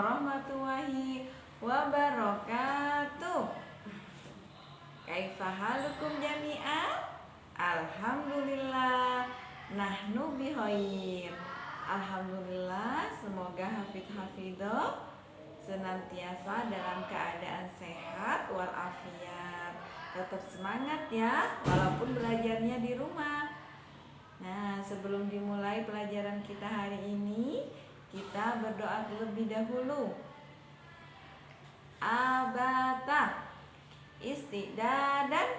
warahmatullahi wabarakatuh. Kaifa halukum jami'an? Alhamdulillah nahnu bikhair. Alhamdulillah, semoga hafidh-hafidho senantiasa dalam keadaan sehat walafiat. Tetap semangat ya, walaupun belajarnya di rumah. Nah, sebelum dimulai pelajaran kita hari ini, kita berdoa terlebih dahulu. Abata, istidadan,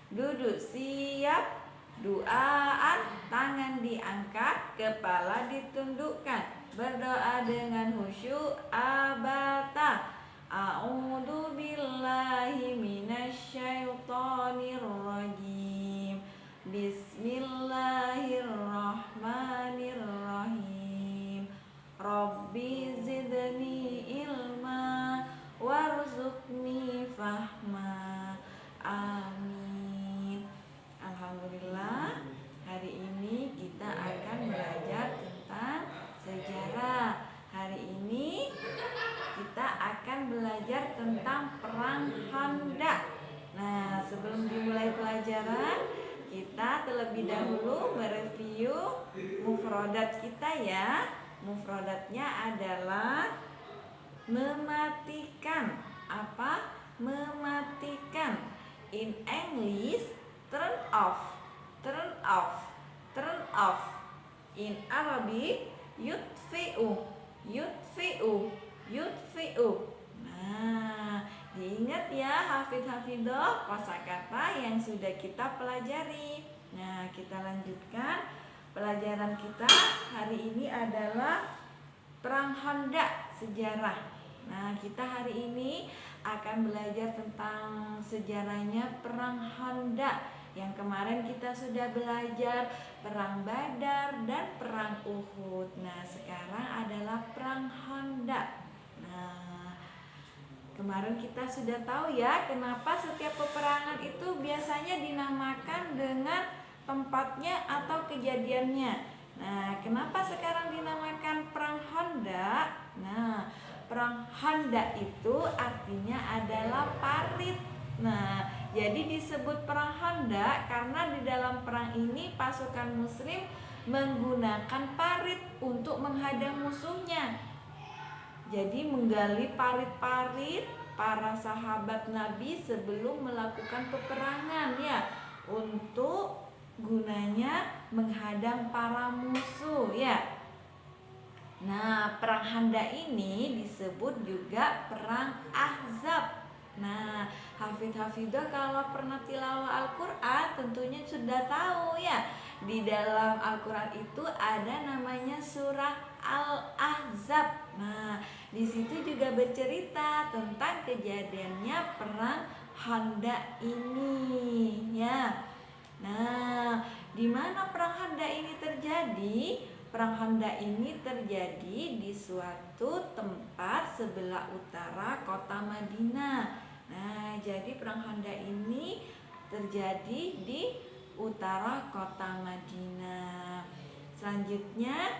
duduk siap, duaan, tangan diangkat, kepala ditundukkan, berdoa dengan khusyuk. Abata, a'udzu billahi minasyaitonir rajim. Bismillahirrahmanirrahim. Rabbi zidni ilma warzuqni fahma. Amin. Alhamdulillah, hari ini kita akan belajar tentang sejarah. Hari ini kita akan belajar tentang perang Khandaq. Nah, sebelum dimulai pelajaran, kita terlebih dahulu mereview mufradat kita ya. Mufradatnya adalah mematikan. Apa? Mematikan. In English, turn off. Turn off. Turn off. In Arabic, yutfi'u. Yutfi'u. Yutfi'u. Nah, diingat ya hafidh-hafidhoh kosakata yang sudah kita pelajari. Nah, kita lanjutkan pelajaran kita hari ini adalah Perang Khandaq, sejarah. Nah, kita hari ini akan belajar tentang sejarahnya Perang Khandaq. Yang kemarin kita sudah belajar Perang Badar dan Perang Uhud. Nah, sekarang adalah Perang Khandaq. Nah, kemarin kita sudah tahu ya kenapa setiap peperangan itu biasanya dinamakan dengan tempatnya atau kejadiannya. Nah, kenapa sekarang dinamakan Perang Khandaq? Nah, Perang Khandaq itu artinya adalah parit. Nah, jadi disebut Perang Khandaq karena di dalam perang ini pasukan muslim menggunakan parit untuk menghadang musuhnya. Jadi menggali parit-parit para sahabat Nabi sebelum melakukan peperangan ya, untuk gunanya menghadang para musuh ya. Nah, perang Khandaq ini disebut juga perang Ahzab. Nah, hafidh-hafidhoh kalau pernah tilawah Al-Quran tentunya sudah tahu ya, di dalam Al-Quran itu ada namanya surah Al-Ahzab. Nah, di situ juga bercerita tentang kejadiannya perang Khandaq ini ya. Nah, di mana perang Khandaq ini terjadi? Perang Khandaq ini terjadi di suatu tempat sebelah utara kota Madinah. Nah, jadi perang Khandaq ini terjadi di utara kota Madinah. Selanjutnya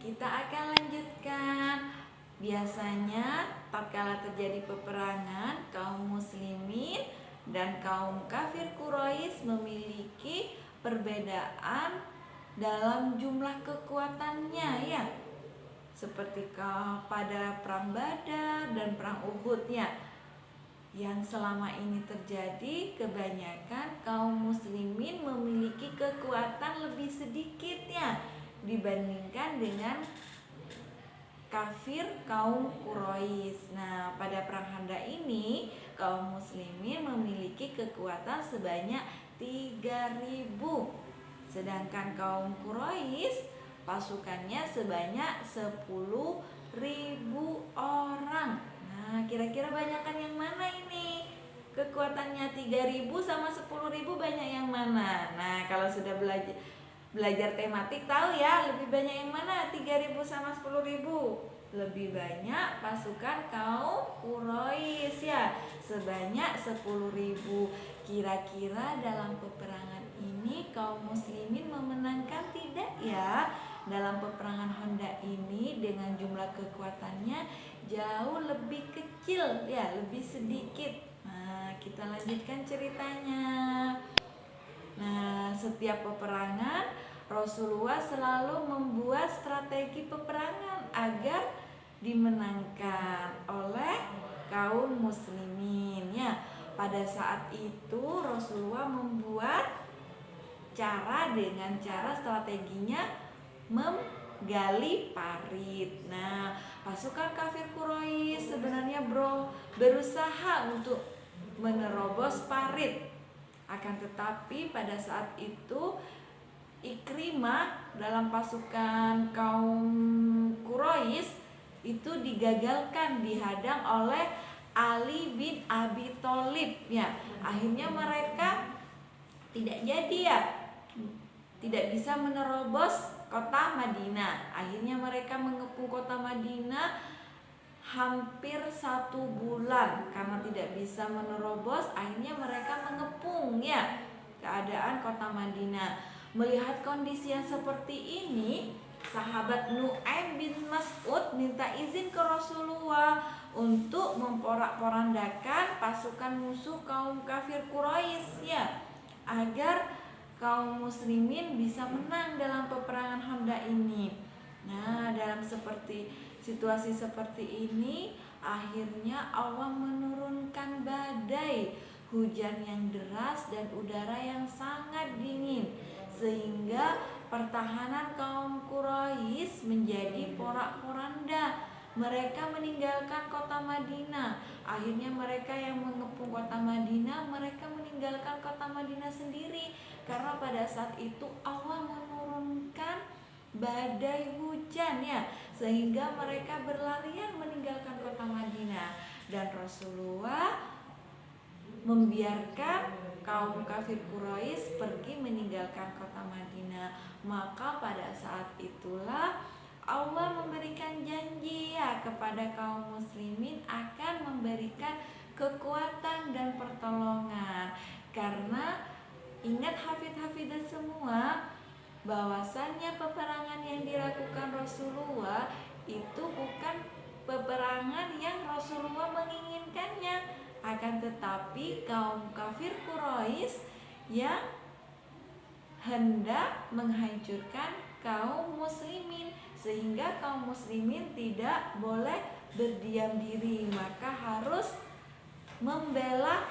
kita akan lanjutkan. Biasanya tatkala terjadi peperangan, kaum muslimin dan kaum kafir Quraisy memiliki perbedaan dalam jumlah kekuatannya ya. Seperti pada perang Badar dan perang Uhud ya. Yang selama ini terjadi, kebanyakan kaum muslimin memiliki kekuatan lebih sedikit ya dibandingkan dengan kafir kaum Quraisy. Nah, pada perang Khandaq ini kaum muslimin memiliki kekuatan sebanyak 3.000, sedangkan kaum Quraisy pasukannya sebanyak 10.000 orang. Nah, kira-kira banyakan yang mana ini? Kekuatannya 3.000 sama 10.000 banyak yang mana? Nah, kalau sudah belajar tematik tahu ya, lebih banyak yang mana? 3.000 sama 10.000. Lebih banyak pasukan kaum Quraisy ya, sebanyak 10.000. Kira-kira dalam peperangan ini kaum muslimin memenangkan tidak ya? Dalam peperangan Khandaq ini dengan jumlah kekuatannya jauh lebih kecil ya, lebih sedikit. Nah, kita lanjutkan ceritanya. Nah, setiap peperangan Rasulullah selalu membuat strategi peperangan agar dimenangkan oleh kaum muslimin ya. Pada saat itu Rasulullah membuat dengan cara strateginya menggali parit. Nah, pasukan kafir Quraisy sebenarnya berusaha untuk menerobos parit. Akan tetapi pada saat itu Ikrimah dalam pasukan kaum Quraisy itu digagalkan, dihadang oleh Ali bin Abi Thalib ya. Akhirnya mereka tidak bisa menerobos kota Madinah. Akhirnya mereka mengepung kota Madinah hampir 1 bulan karena tidak bisa menerobos. Akhirnya mereka mengepung ya keadaan kota Madinah. Melihat kondisi yang seperti ini, sahabat Nu'aim bin Mas'ud minta izin ke Rasulullah untuk memporak-porandakan pasukan musuh kaum kafir Quraisy ya, agar kaum muslimin bisa menang dalam peperangan Khandaq ini. Nah, dalam situasi seperti ini, akhirnya Allah menurunkan badai, hujan yang deras dan udara yang sangat dingin, sehingga pertahanan kaum Quraisy menjadi porak-poranda. Mereka meninggalkan kota Madinah. Akhirnya mereka yang mengepung kota Madinah, mereka meninggalkan kota Madinah sendiri, karena pada saat itu Allah menurunkan badai hujan ya, sehingga mereka berlarian meninggalkan kota Madinah. Dan Rasulullah membiarkan kaum kafir Quraisy pergi meninggalkan kota Madinah. Maka pada saat itulah Allah memberikan janji ya kepada kaum muslimin akan memberikan kekuatan dan pertolongan. Karena ingat hafid-hafidah semua, bahwasannya peperangan yang dilakukan Rasulullah itu bukan peperangan yang Rasulullah menginginkannya, akan tetapi kaum kafir Quraisy yang hendak menghancurkan kaum muslimin, sehingga kaum muslimin tidak boleh berdiam diri, maka harus membela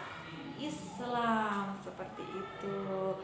Islam seperti itu.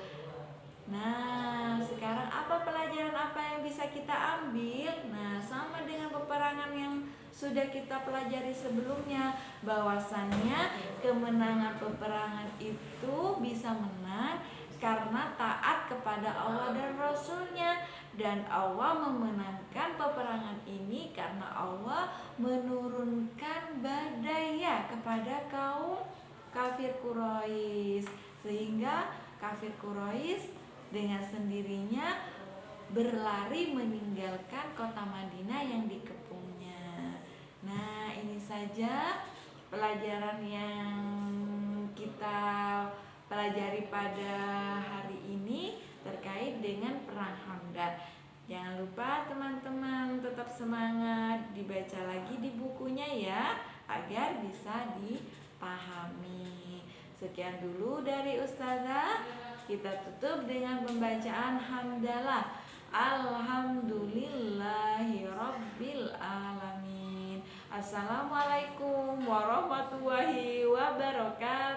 Nah, sekarang pelajaran apa yang bisa kita ambil? Nah, sama dengan peperangan yang sudah kita pelajari sebelumnya, bahwasannya kemenangan peperangan itu bisa menang karena taat kepada Allah dan Rasulnya. Dan Allah memenangkan peperangan ini karena Allah menurunkan badai ya kepada kaum kafir Quraisy, sehingga kafir Quraisy dengan sendirinya berlari meninggalkan kota Madinah yang dikepungnya. Nah, ini saja pelajaran yang kita pelajari pada hari ini terkait dengan perang Khandaq. Jangan lupa teman-teman tetap semangat, dibaca lagi di bukunya ya, agar bisa dipahami. Sekian dulu dari Ustazah. Kita tutup dengan pembacaan hamdalah. Alhamdulillahirabbil alamin. Assalamualaikum warahmatullahi wabarakatuh.